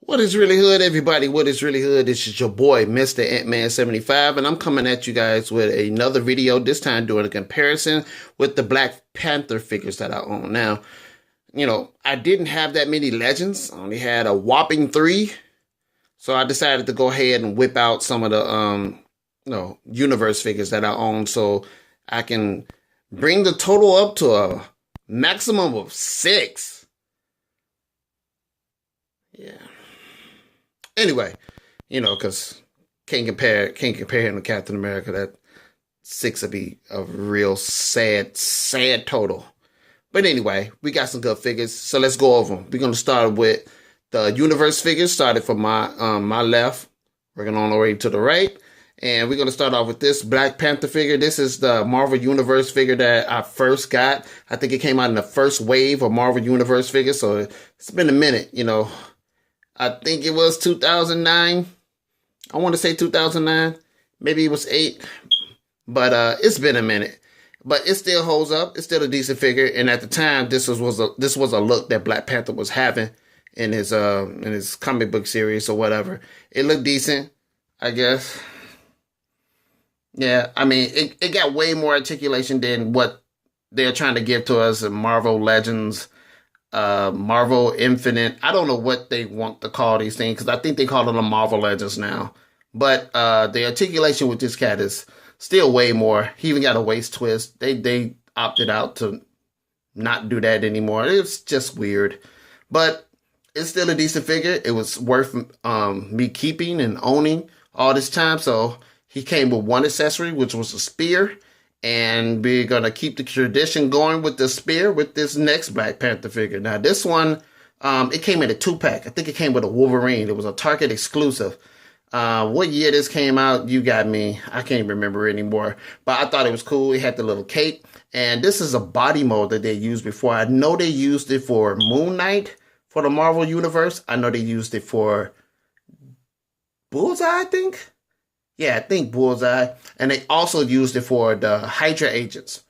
What is really hood, everybody? What is really hood? This is your boy, Mr. Ant-Man 75, and I'm coming at you guys with another video, this time doing a comparison with the Black Panther figures that I own. Now, I didn't have that many legends. I only had a whopping 3. So I decided to go ahead and whip out some of the, universe figures that I own so I can bring the total up to a maximum of 6. Yeah. Anyway, because can't compare him to Captain America. That 6 would be a real sad total. But anyway, we got some good figures, so let's go over them. We're gonna start with the universe figures. Started from my left, working on the way to the right, and we're gonna start off with this Black Panther figure. This is the Marvel Universe figure that I first got. I think it came out in the first wave of Marvel Universe figures, so it's been a minute, I think it was 2009. I want to say 2009. Maybe it was 8. But it's been a minute. But it still holds up. It's still a decent figure. And at the time, this was a look that Black Panther was having in his comic book series or whatever. It looked decent, I guess. Yeah, I mean, it got way more articulation than what they're trying to give to us in Marvel Legends. Marvel Infinite. I don't know what they want to call these things because I think they call them Marvel Legends now. But the articulation with this cat is still way more. He even got a waist twist. They opted out to not do that anymore. It's just weird. But it's still a decent figure. It was worth me keeping and owning all this time. So he came with one accessory, which was a spear. And we're going to keep the tradition going with the spear with this next Black Panther figure. Now, this one, it came in a 2-pack. I think it came with a Wolverine. It was a Target exclusive. What year this came out, you got me. I can't remember anymore. But I thought it was cool. It had the little cape. And this is a body mold that they used before. I know they used it for Moon Knight for the Marvel Universe. I know they used it for Bullseye, I think. Yeah, I think Bullseye. And they also used it for the Hydra agents.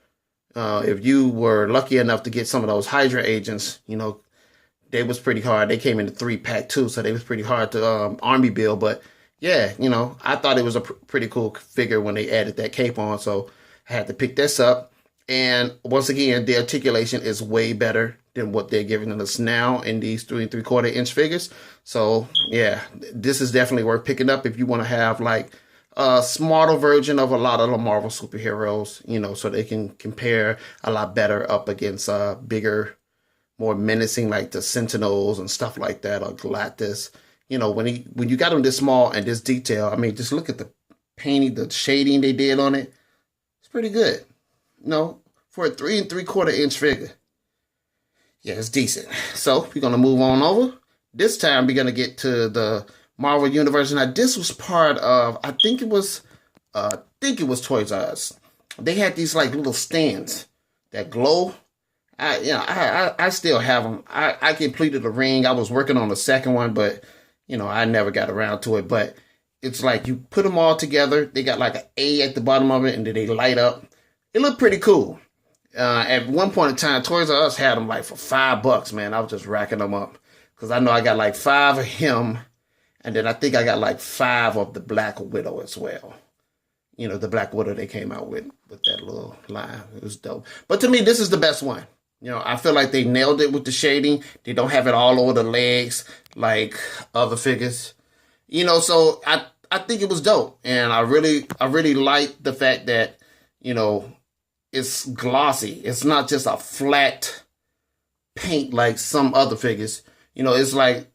If you were lucky enough to get some of those Hydra agents, they was pretty hard. They came in a 3-pack too, so they was pretty hard to army build. But yeah, I thought it was a pretty cool figure when they added that cape on, so I had to pick this up. And once again, the articulation is way better than what they're giving us now in these 3 3/4 inch figures. So yeah, this is definitely worth picking up if you want to have like a smarter version of a lot of the Marvel superheroes, so they can compare a lot better up against bigger, more menacing like the Sentinels and stuff like that, or Galactus. When you got them this small and this detail, I mean, just look at the painting, the shading they did on it. It's pretty good, for a 3 3/4 inch figure. Yeah, it's decent. So we're gonna move on over. This time we're gonna get to the Marvel Universe. Now, this was part of, I think it was Toys R Us. They had these like little stands that glow. I still have them. I completed the ring. I was working on the second one, but I never got around to it. But it's like you put them all together. They got like an A at the bottom of it, and then they light up. It looked pretty cool. At one point in time, Toys R Us had them like for $5, man. I was just racking them up because I know I got like 5 of him. And then I think I got like 5 of the Black Widow as well. The Black Widow they came out with that little line. It was dope. But to me, this is the best one. I feel like they nailed it with the shading. They don't have it all over the legs like other figures. So I think it was dope. And I really like the fact that, it's glossy. It's not just a flat paint like some other figures. It's like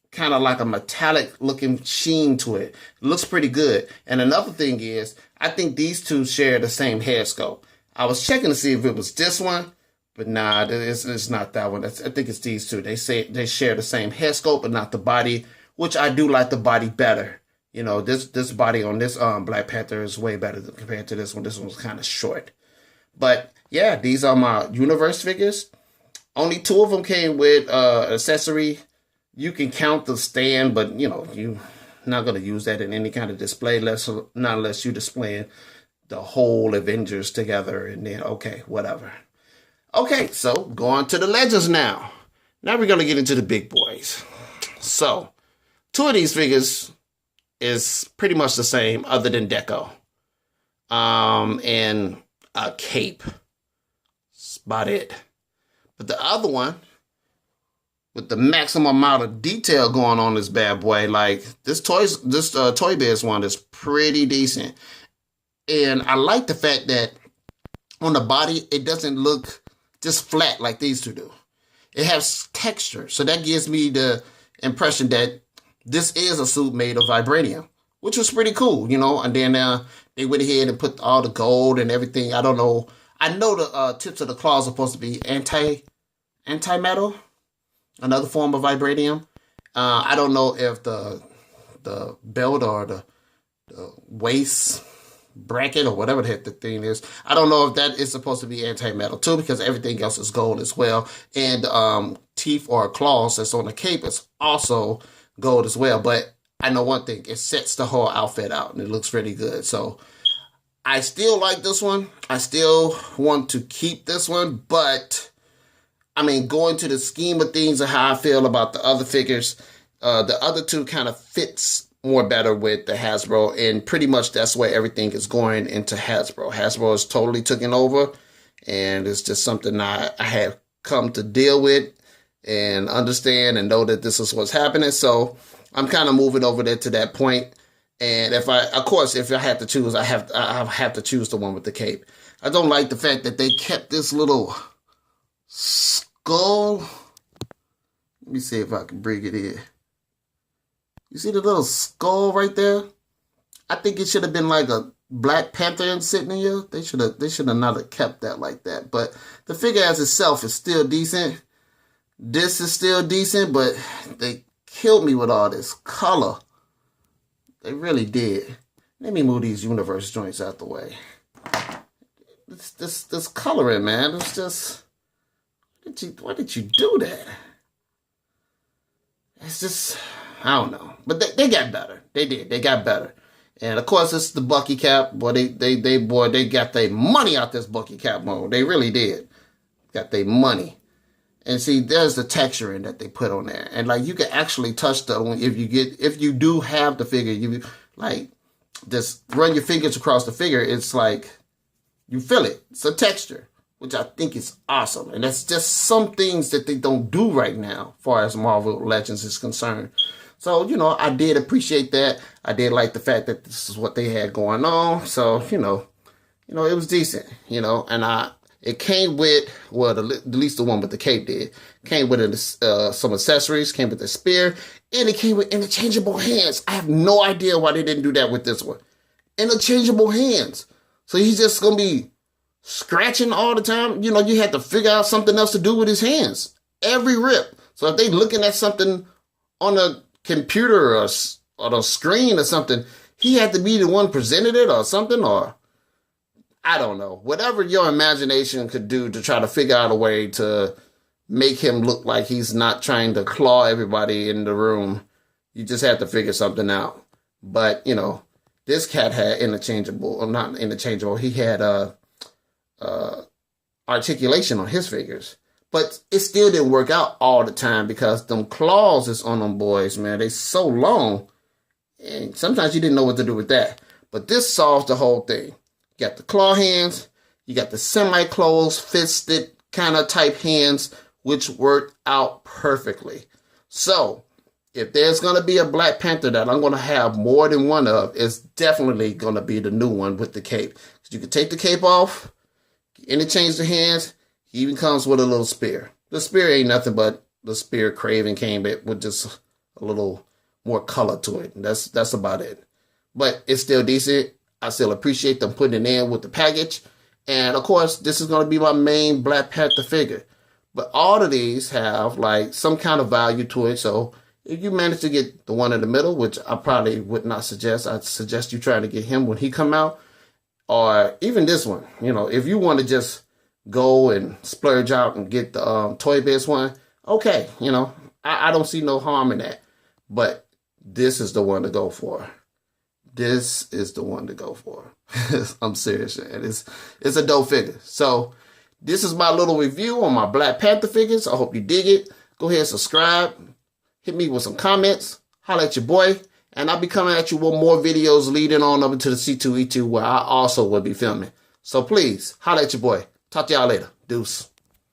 kind of like a metallic looking sheen to it. It looks pretty good. And another thing is, I think these two share the same hair sculpt. I was checking to see if it was this one, but nah, it's not that one. I think it's these two. They say they share the same hair sculpt, but not the body, which I do like the body better. This body on this Black Panther is way better compared to this one. This one's kind of short. But yeah, these are my universe figures. Only 2 of them came with accessory. You can count the stand, but you're not going to use that in any kind of display, not unless you're displaying the whole Avengers together, and then okay, whatever. Okay, so go on to the legends now. Now we're going to get into the big boys. So Two of these figures is pretty much the same, other than deco. And a cape. That's about it. But the other one, with the maximum amount of detail going on this bad boy, like this Toy Biz one is pretty decent. And I like the fact that on the body, it doesn't look just flat like these two do. It has texture. So that gives me the impression that this is a suit made of vibranium, which was pretty cool, you know. And then they went ahead and put all the gold and everything. I don't know. I know the tips of the claws are supposed to be anti-metal, another form of vibranium. I don't know if the belt or the waist bracket or whatever the heck the thing is. I don't know if that is supposed to be anti-metal too, because everything else is gold as well. And teeth or claws that's on the cape is also gold as well. But I know one thing, it sets the whole outfit out and it looks really good. So I still like this one. I still want to keep this one, but I mean, going to the scheme of things and how I feel about the other figures, the other two kind of fits more better with the Hasbro, and pretty much that's where everything is going into Hasbro. Hasbro is totally taken over, and it's just something I have come to deal with and understand and know that this is what's happening. So I'm kind of moving over there to that point. And if I had to choose, I have to choose the one with the cape. I don't like the fact that they kept this little skull. Let me see if I can bring it in. You see the little skull right there? I think it should have been like a Black Panther insignia. They should have not have kept that like that. But the figure as itself is still decent. This is still decent, but they killed me with all this color. They really did. Let me move these universe joints out the way. This coloring, man. It's just, why did you do that? It's just, I don't know. But they got better. They did. They got better. And of course, it's the Bucky cap. Boy, they got their money out this Bucky cap mode. They really did. Got their money. And see, there's the texturing that they put on there. And like, you can actually touch the one if you do have the figure, you like just run your fingers across the figure. It's like, you feel it. It's a texture, which I think is awesome. And that's just some things that they don't do right now, as far as Marvel Legends is concerned. So, you know, I did appreciate that. I did like the fact that this is what they had going on. So, you know, it was decent, and it came with, well, at least the one with the cape did, came with some accessories, came with the spear, and it came with interchangeable hands. I have no idea why they didn't do that with this one. Interchangeable hands. So he's just going to be scratching all the time. You had to figure out something else to do with his hands. Every rip. So if they looking at something on a computer or on a screen or something, he had to be the one presented it or something, or I don't know. Whatever your imagination could do to try to figure out a way to make him look like he's not trying to claw everybody in the room, you just have to figure something out. But, this cat had not interchangeable, he had articulation on his figures. But it still didn't work out all the time because them claws is on them boys, man. They so long. And sometimes you didn't know what to do with that. But this solves the whole thing. You got the claw hands. You got the semi-closed, fisted kind of type hands, which worked out perfectly. So, if there's going to be a Black Panther that I'm going to have more than one of, it's definitely going to be the new one with the cape. You can take the cape off, interchange the hands. He even comes with a little spear. The spear ain't nothing but the spear Craven came with just a little more color to it. That's about it. But it's still decent. I still appreciate them putting it in with the package. And of course, this is going to be my main Black Panther figure. But all of these have like some kind of value to it. So if you manage to get the one in the middle, which I probably would not suggest, I'd suggest you try to get him when he come out. Or even this one, if you want to just go and splurge out and get the Toy Biz one, okay, I don't see no harm in that. But this is the one to go for. This is the one to go for. I'm serious, man. It's a dope figure. So this is my little review on my Black Panther figures. I hope you dig it. Go ahead and subscribe. Hit me with some comments. holla at your boy. And I'll be coming at you with more videos leading on over to the C2E2 where I also will be filming. So please, holla at your boy. Talk to y'all later. Deuce.